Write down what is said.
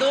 2